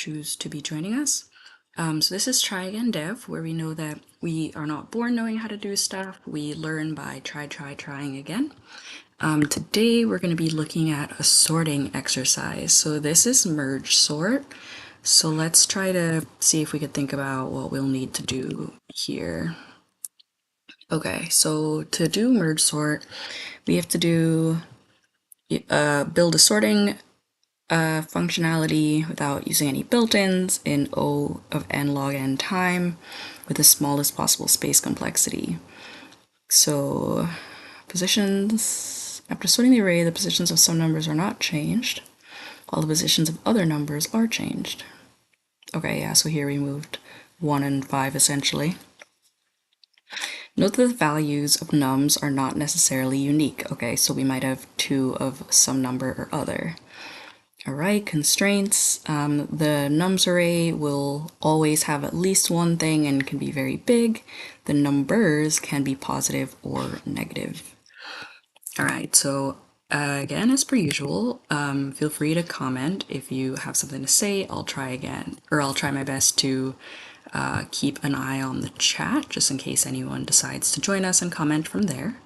choose to be joining us. So this is Try Again Dev, where we know that we are not born knowing how to do stuff. We learn by trying again. Today we're going to be looking at a sorting exercise. So this is merge sort. So let's try to see if we could think about what we'll need to do here. Okay, so to do merge sort, we have to do build a sorting functionality without using any built-ins in O of n log n time with the smallest possible space complexity. So positions, after sorting the array, the positions of some numbers are not changed, while the positions of other numbers are changed. Okay, yeah, so here we moved 1 and 5 essentially. Note that the values of nums are not necessarily unique. Okay, so we might have 2 of some number or other. All right, constraints. The nums array will always have at least one thing and can be very big. The numbers can be positive or negative. All right, so again, as per usual, feel free to comment if you have something to say. I'll try again, or I'll try my best to keep an eye on the chat just in case anyone decides to join us and comment from there.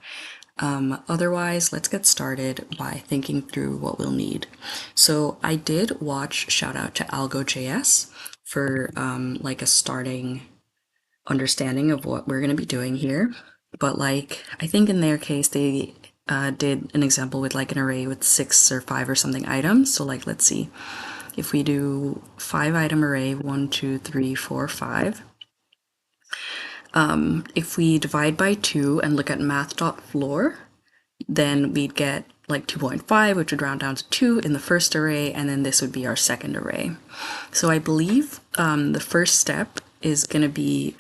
Otherwise, let's get started by thinking through what we'll need. So I did watch, shout out to AlgoJS for like a starting understanding of what we're going to be doing here. But like, I think in their case, they did an example with like an array with 6 or 5 or something items. So like, let's see, if we do 5-item array, 1, 2, 3, 4, 5. If we divide by 2 and look at math.floor, then we'd get like 2.5, which would round down to 2 in the first array, and then this would be our second array. So I believe the first step is going to be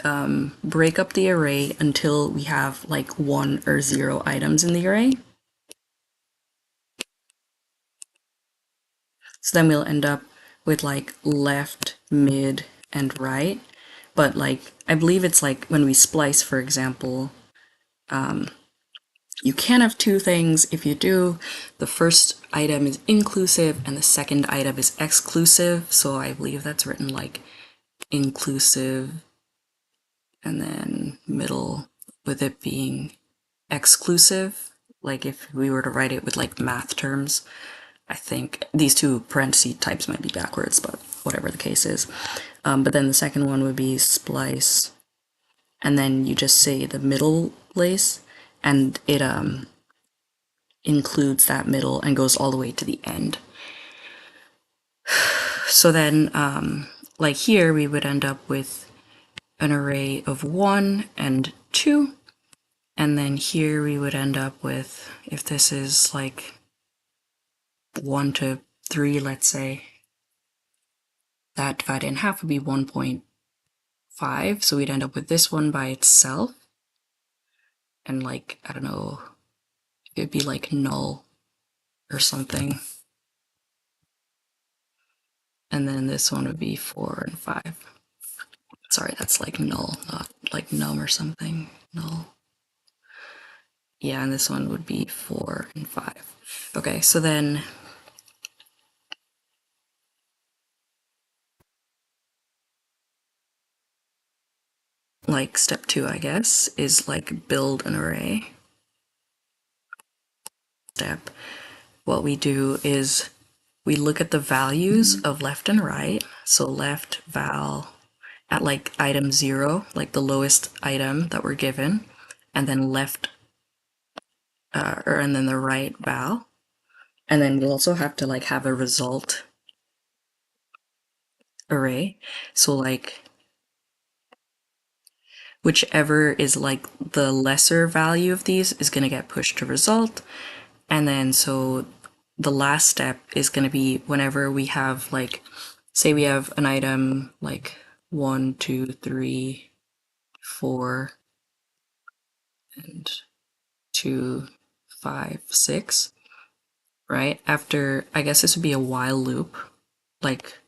break up the array until we have like 1 or 0 items in the array. So then we'll end up with like left, mid, and right. But like, I believe it's like when we splice, for example, you can have 2 things. If you do, the first item is inclusive and the second item is exclusive. So I believe that's written like inclusive and then middle with it being exclusive. Like if we were to write it with like math terms, I think these 2 parenthesis types might be backwards, but whatever the case is. But then the second one would be splice, and then you just say the middle place, and it includes that middle and goes all the way to the end. So then, like here, we would end up with an array of 1 and 2, and then here we would end up with, if this is like 1 to 3, let's say, that divided in half would be 1.5, so we'd end up with this one by itself, and like, I don't know, it'd be like null or something. And then this one would be 4 and 5. Sorry, that's like null, not like num or something. Null. Yeah, and this one would be 4 and 5. Okay, so then like step 2, I guess, is like build an array. Step. What we do is we look at the values of left and right. So left val at like item 0, like the lowest item that we're given, and then left, and then the right val. And then we'll also have to like have a result array. So like whichever is like the lesser value of these is going to get pushed to result. And then so the last step is going to be whenever we have like, say we have an item like 1, 2, 3, 4, and 2, 5, 6, right? After, I guess this would be a while loop, like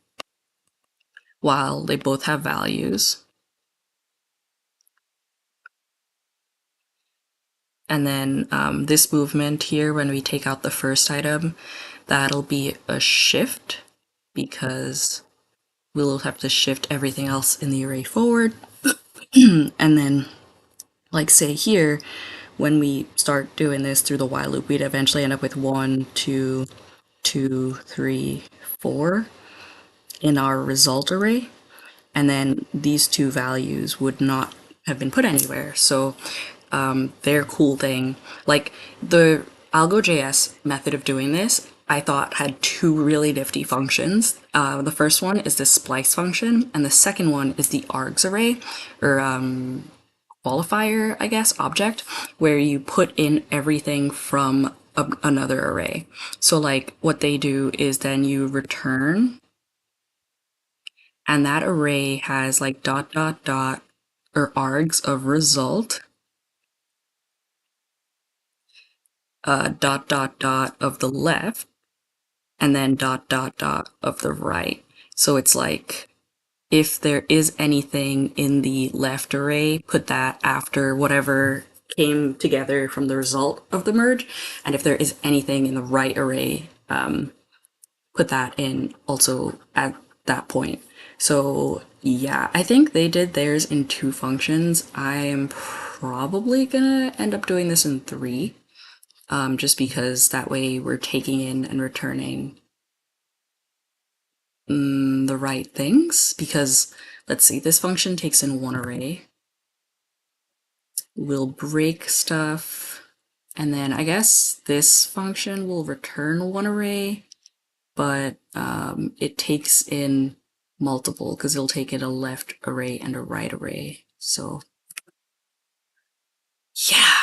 while they both have values. And then this movement here, when we take out the first item, that'll be a shift because we'll have to shift everything else in the array forward. And then, like say here, when we start doing this through the while loop, we'd eventually end up with 1, 2, 2, 3, 4 in our result array. And then these two values would not have been put anywhere. So their cool thing, like the AlgoJS method of doing this, I thought had two really nifty functions. The first one is the splice function, and the second one is the args array, or qualifier, I guess, object, where you put in everything from another array. So like what they do is then you return, and that array has like dot dot dot or args of result, dot dot dot of the left, and then dot dot dot of the right. So it's like if there is anything in the left array, put that after whatever came together from the result of the merge. And if there is anything in the right array, put that in also at that point. So yeah, I think they did theirs in 2 functions. I am probably gonna end up doing this in 3, just because that way we're taking in and returning the right things. Because let's see, this function takes in 1 array. We'll break stuff, and then I guess this function will return 1 array, but it takes in multiple because it'll take in a left array and a right array. So yeah.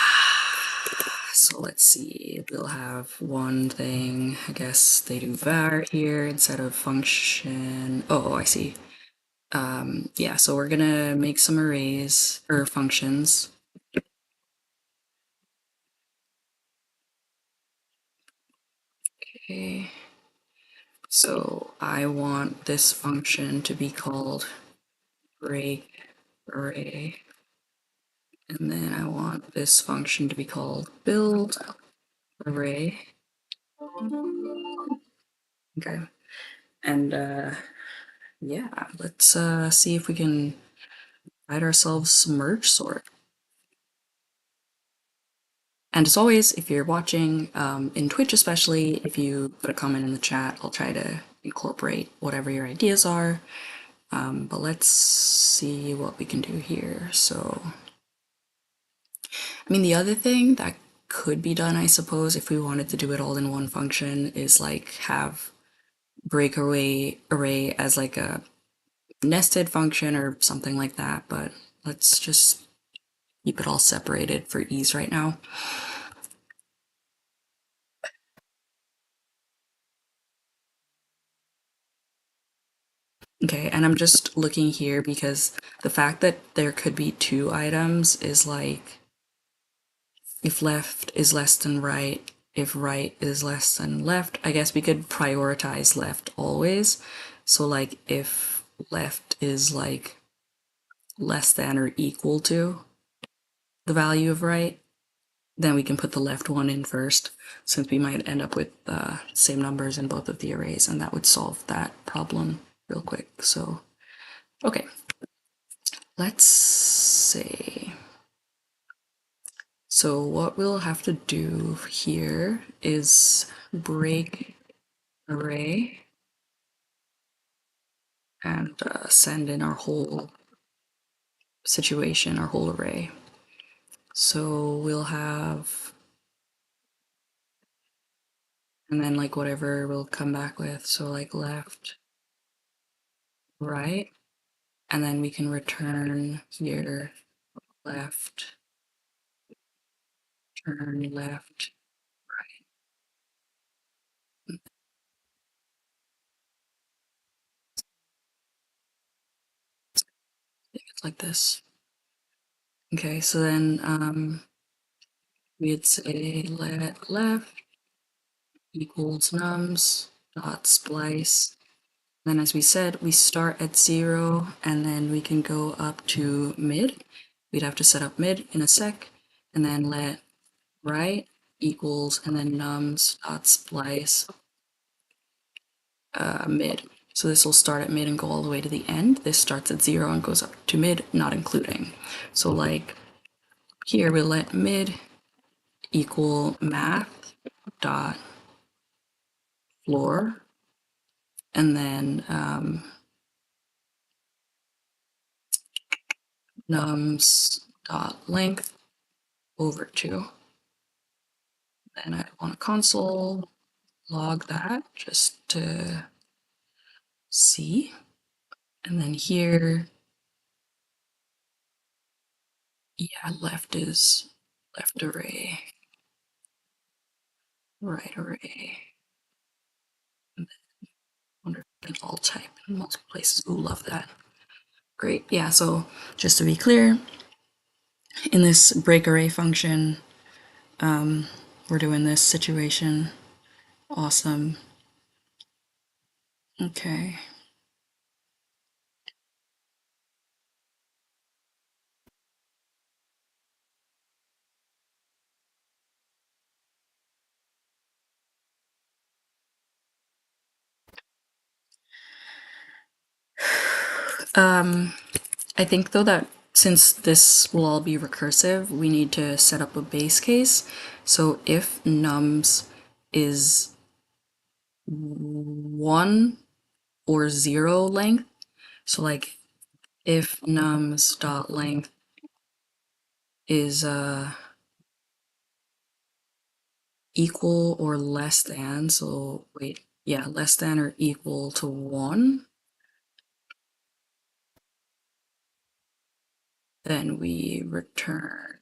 So let's see, we'll have one thing, I guess they do var here instead of function. Oh, I see. Yeah, so we're gonna make some arrays or functions. Okay. So I want this function to be called break array. And then I want this function to be called build array. Okay. And yeah, let's see if we can write ourselves some merge sort. And as always, if you're watching in Twitch especially, if you put a comment in the chat, I'll try to incorporate whatever your ideas are. But let's see what we can do here. So, I mean, the other thing that could be done, I suppose, if we wanted to do it all in one function, is like have breakaway array as like a nested function or something like that. But let's just keep it all separated for ease right now. Okay, and I'm just looking here because the fact that there could be 2 items is like if left is less than right, if right is less than left, I guess we could prioritize left always. So like if left is like less than or equal to the value of right, then we can put the left one in first, since we might end up with the same numbers in both of the arrays, and that would solve that problem real quick. So, okay, let's see. So what we'll have to do here is break array and send in our whole situation, our whole array. So we'll have, and then like whatever we'll come back with, so like left, right, and then we can return here left, turn left, right. It's like this. Okay, so then we'd say let left equals nums dot splice. Then as we said, we start at 0 and then we can go up to mid. We'd have to set up mid in a sec, and then let right equals and then nums dot splice mid. So this will start at mid and go all the way to the end. This starts at 0 and goes up to mid, not including. So like here we'll let mid equal math dot floor, and then nums dot length over 2. Then I want to console log that just to see. And then here, yeah, left is left array, right array. And then wonder if an alt type in multiple places. Ooh, love that. Great. Yeah, so just to be clear, in this break array function, we're doing this situation. Awesome. Okay. I think though that since this will all be recursive, we need to set up a base case. So if nums is 1 or 0 length, so like if nums dot length is equal or less than, so wait, yeah, less than or equal to 1, then we return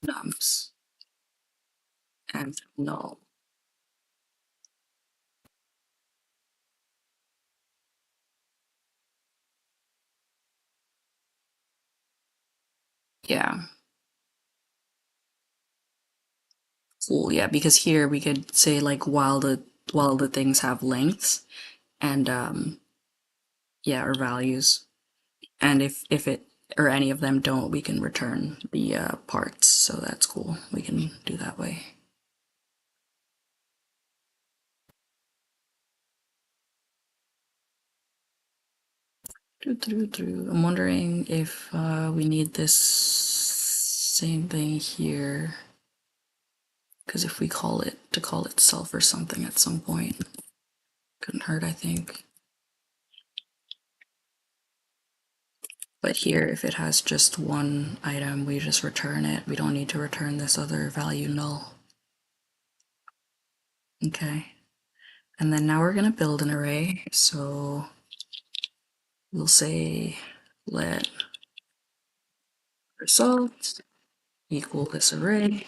nums and null. Yeah. Cool, yeah, because here we could say like while the things have lengths and yeah, or values. And if it or any of them don't, we can return the parts. So that's cool. We can do that way. I'm wondering if we need this same thing here. Because if we call it to call itself or something at some point, couldn't hurt, I think. But here, if it has just one item, we just return it. We don't need to return this other value null. Okay. And then now we're going to build an array. So we'll say let result equal this array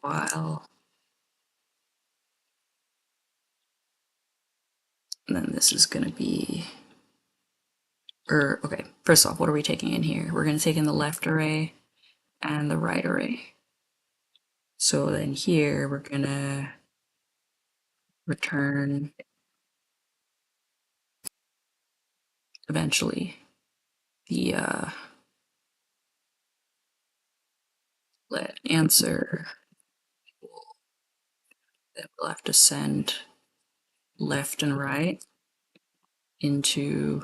while, and then this is going to be, or okay, first off, what are we taking in here? We're going to take in the left array and the right array. So then here we're going to return eventually the let answer, that we'll have to send left and right into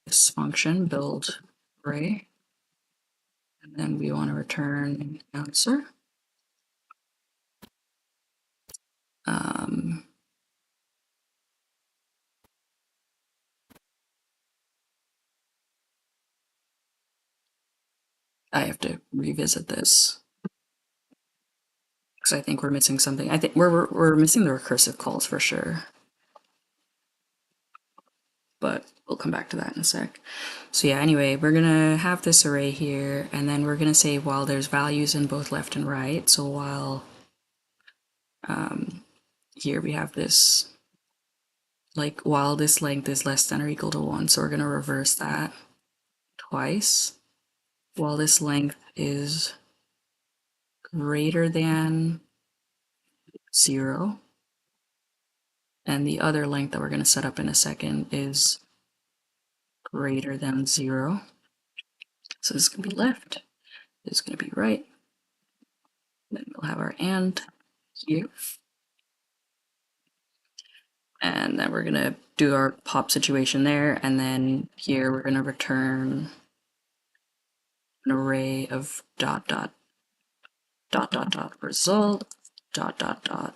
this function build array, and then we want to return answer. I have to revisit this because I think we're missing something. I think we're missing the recursive calls for sure, but we'll come back to that in a sec. So yeah, anyway, we're gonna have this array here, and then we're gonna say while there's values in both left and right. So while here we have this, like while this length is less than or equal to 1, so we're gonna reverse that twice. While this length is greater than 0, and the other length that we're going to set up in a second is greater than 0. So this is going to be left, this is going to be right. Then we'll have our and here. And then we're going to do our pop situation there, and then here we're going to return an array of dot dot dot dot dot result dot dot dot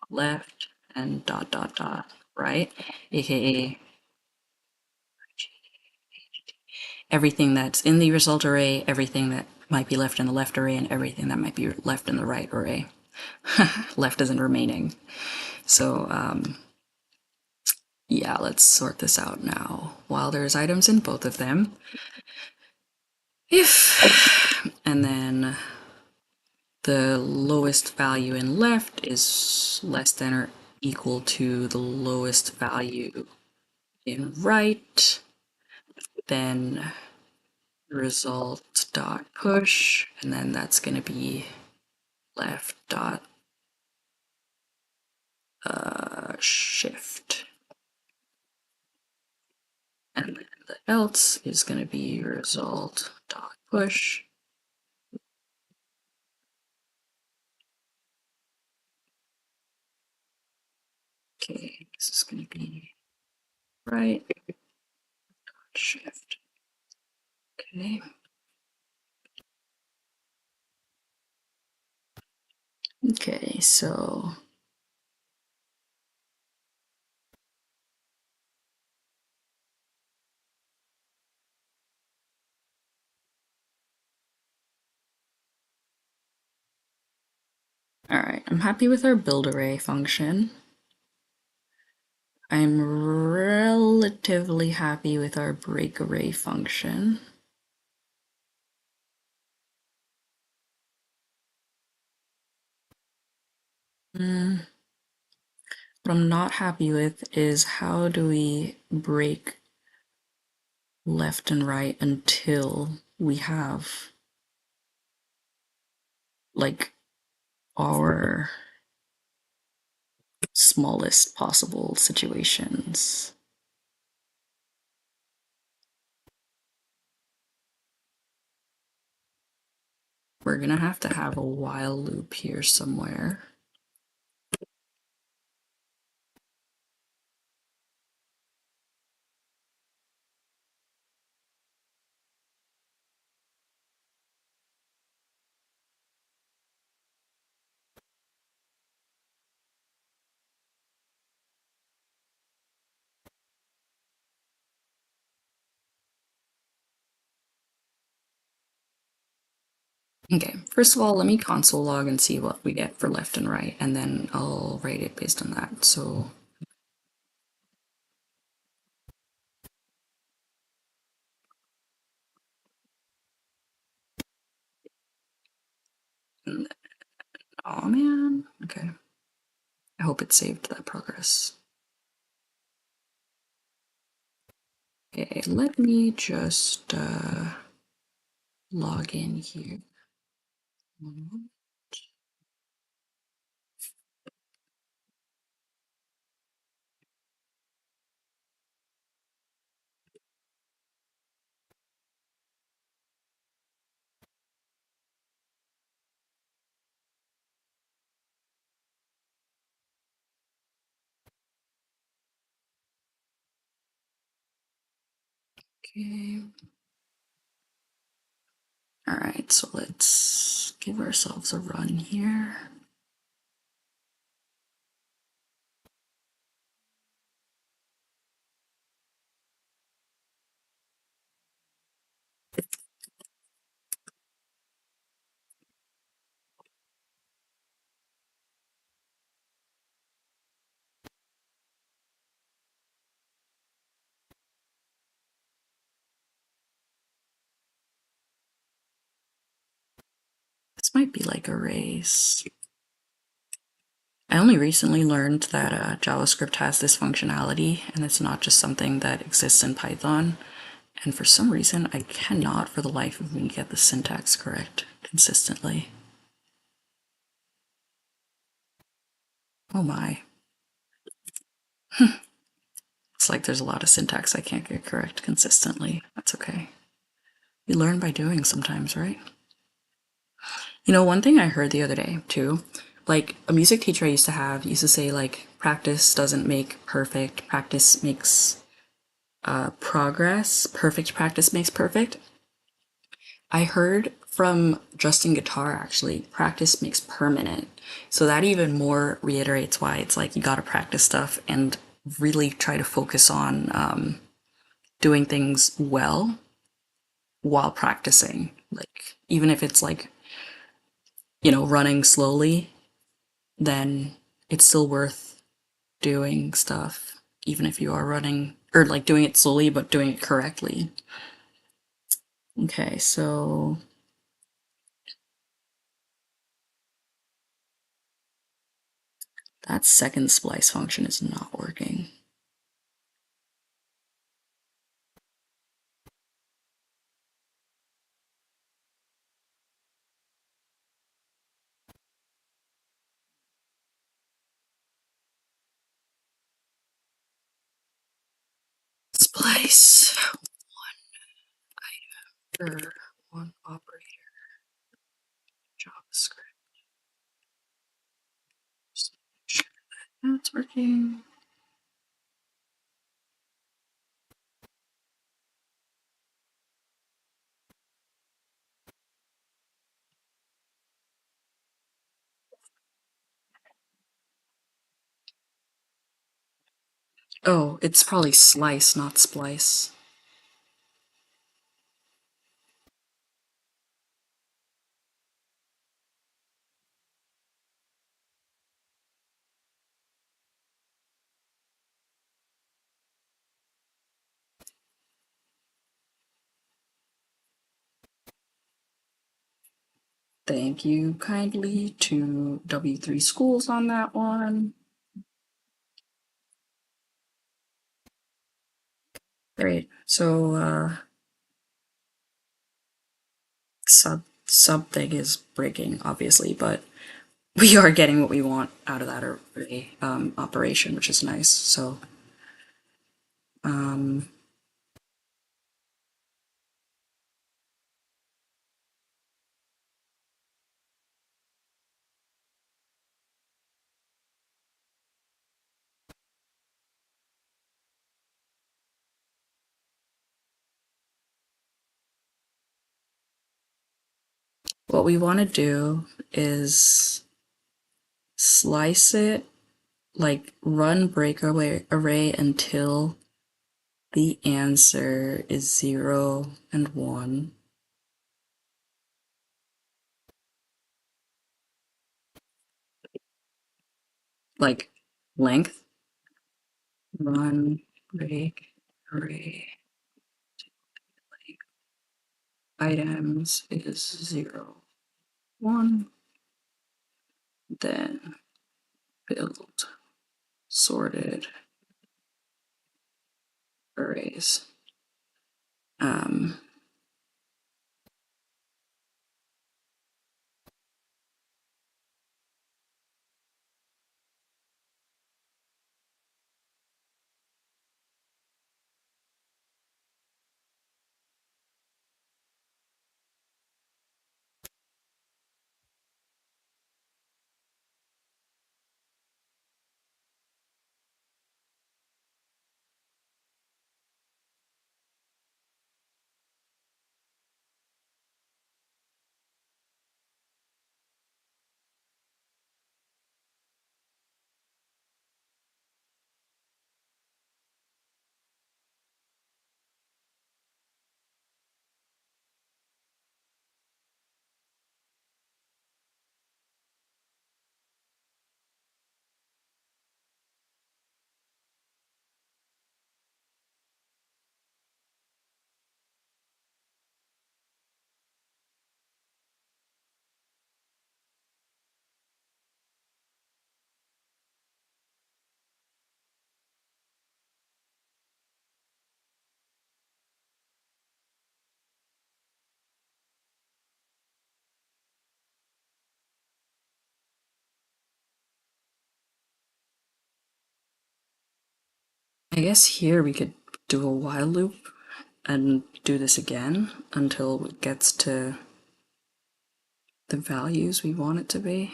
left and dot dot dot right, aka everything that's in the result array, everything that might be left in the left array, and everything that might be left in the right array. Left isn't remaining. So yeah, let's sort this out now. While there's items in both of them, if, and then the lowest value in left is less than or equal to the lowest value in right, then result dot push, and then that's going to be left dot shift, and then the else is going to be result dot push. Okay, this is going to be right dot shift. Okay. Okay, so all right, I'm happy with our build array function. I'm relatively happy with our break array function. What I'm not happy with is how do we break left and right until we have like our smallest possible situations. We're gonna have to have a while loop here somewhere. Okay, first of all, let me console log and see what we get for left and right, and then I'll write it based on that. So oh man, okay. I hope it saved that progress. Okay, let me just log in here. Okay. All right, so let's give ourselves a run here. This might be like arrays. I only recently learned that JavaScript has this functionality, and it's not just something that exists in Python. And for some reason, I cannot for the life of me get the syntax correct consistently. Oh my. It's like there's a lot of syntax I can't get correct consistently. That's okay. You learn by doing sometimes, right? You know, one thing I heard the other day too, like a music teacher I used to have used to say like practice doesn't make perfect, practice makes progress, perfect practice makes perfect. I heard from Justin Guitar actually, practice makes permanent. So that even more reiterates why it's like you gotta practice stuff and really try to focus on doing things well while practicing. Like, even if it's like, running slowly, then it's still worth doing stuff, even if you are running or like doing it slowly but doing it correctly. Okay, so that second splice function is not working. Splice one item one operator JavaScript. Just make sure that's working. Oh, it's probably slice, not splice. Thank you kindly to W3 Schools on that one. Great. So sub thing is breaking, obviously, but we are getting what we want out of that array operation, which is nice. So what we want to do is slice it, like run breakaway array until the answer is 0 and 1. Like length, run break array items is 0, 1, then build sorted arrays. Um, guess here we could do a while loop and do this again until it gets to the values we want it to be.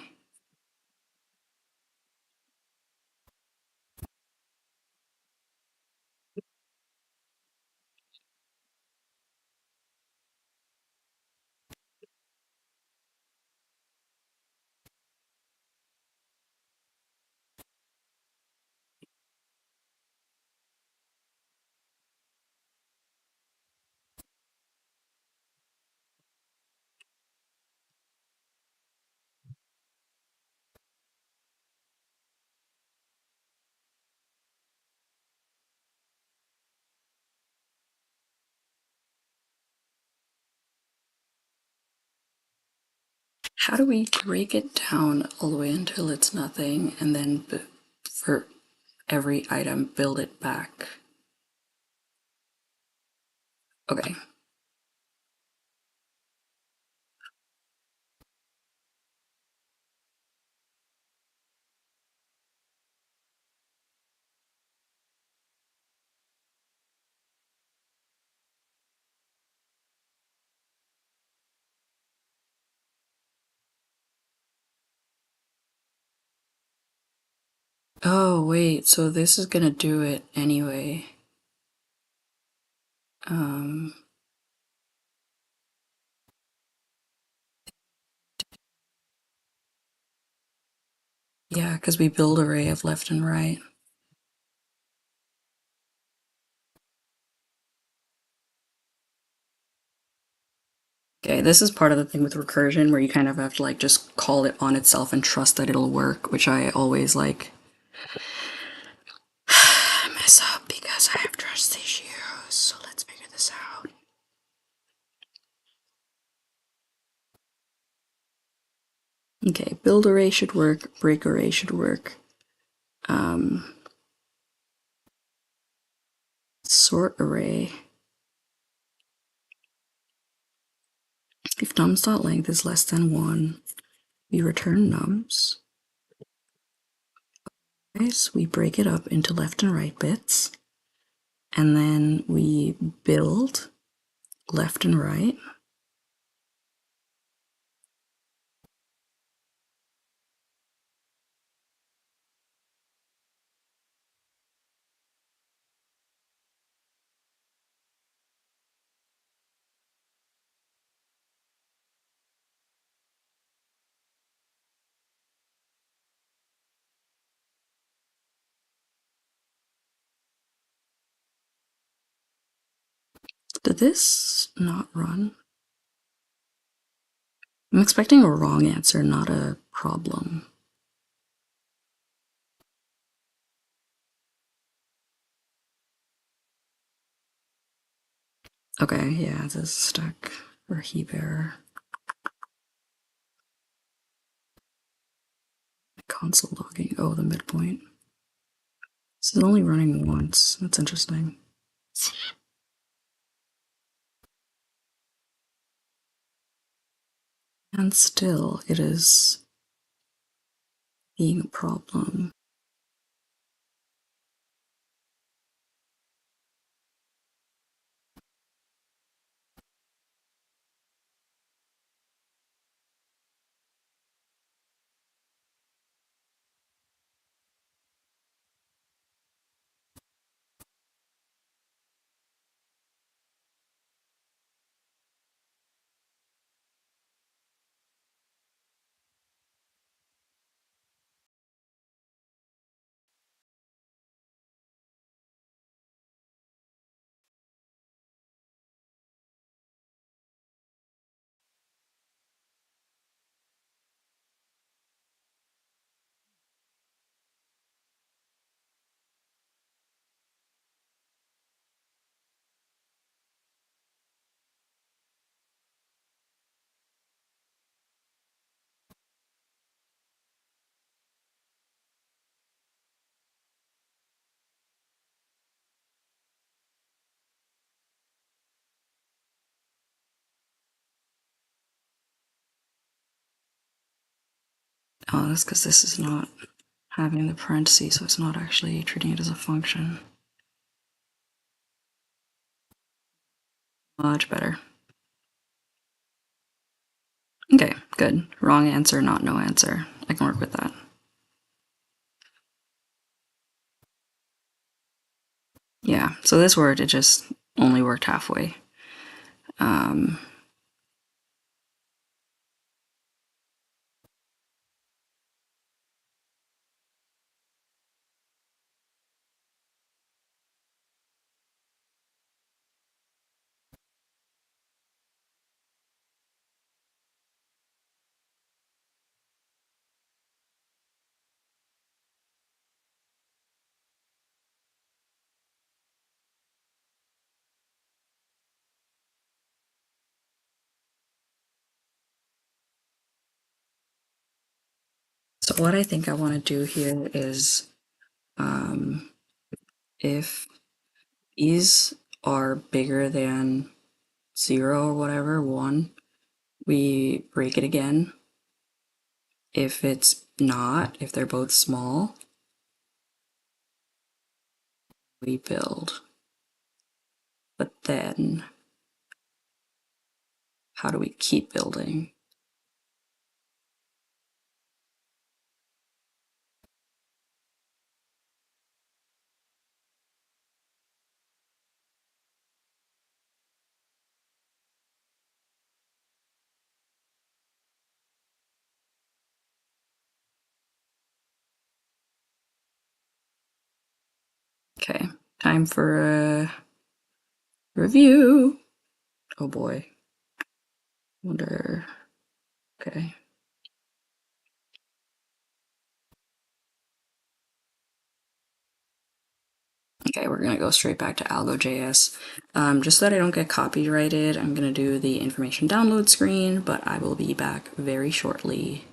How do we break it down all the way until it's nothing and then for every item build it back? Okay. Oh, wait, so this is gonna do it anyway. Yeah, because we build array of left and right. Okay, this is part of the thing with recursion where you kind of have to like just call it on itself and trust that it'll work, which I always like mess up because I have trust issues. So let's figure this out. Okay, build array should work, break array should work. Sort array. If nums.length is less than 1, we return nums. Okay, so we break it up into left and right bits, and then we build left and right. Did this not run? I'm expecting a wrong answer, not a problem. Okay, yeah, this is stuck or heap error. Console logging. Oh, the midpoint. This is only running once. That's interesting. And still, it is being a problem. Oh, that's because this is not having the parentheses, so it's not actually treating it as a function. Much better. Okay, good. Wrong answer, not no answer. I can work with that. Yeah, so this word, it just only worked halfway. So what I think I want to do here is if these are bigger than 0 or whatever, 1, we break it again. If it's not, if they're both small, we build. But then, how do we keep building? Okay, time for a review. Oh boy. Wonder. Okay. Okay, we're gonna go straight back to Algo.js. Just so that I don't get copyrighted, I'm gonna do the information download screen, but I will be back very shortly.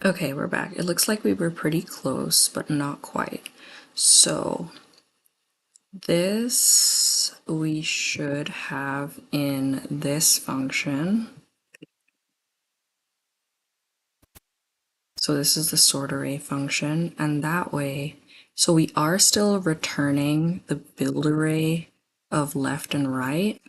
Okay, we're back. It looks like we were pretty close, but not quite. So this we should have in this function. So this is the sort array function, and that way, so we are still returning the build array of left and right.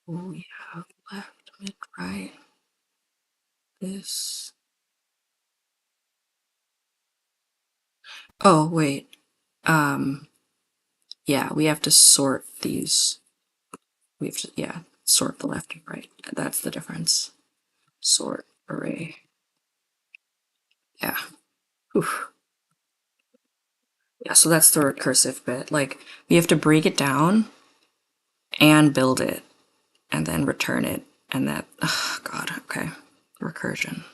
We have left, mid, right. This. Oh, wait. Yeah, we have to sort these. We have to, yeah, sort the left and right. That's the difference. Sort array. Yeah. Oof. Yeah, so that's the recursive bit. Like, we have to break it down and build it and then return it. And that, oh, God, okay. Recursion.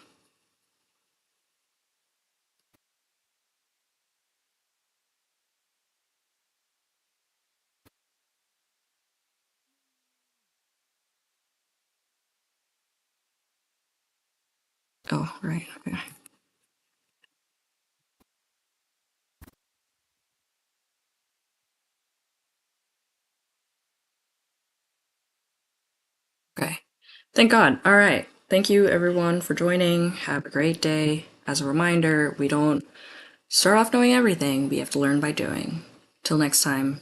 Oh, right, okay. Okay. Thank God. All right. Thank you, everyone, for joining. Have a great day. As a reminder, we don't start off knowing everything. We have to learn by doing. Till next time.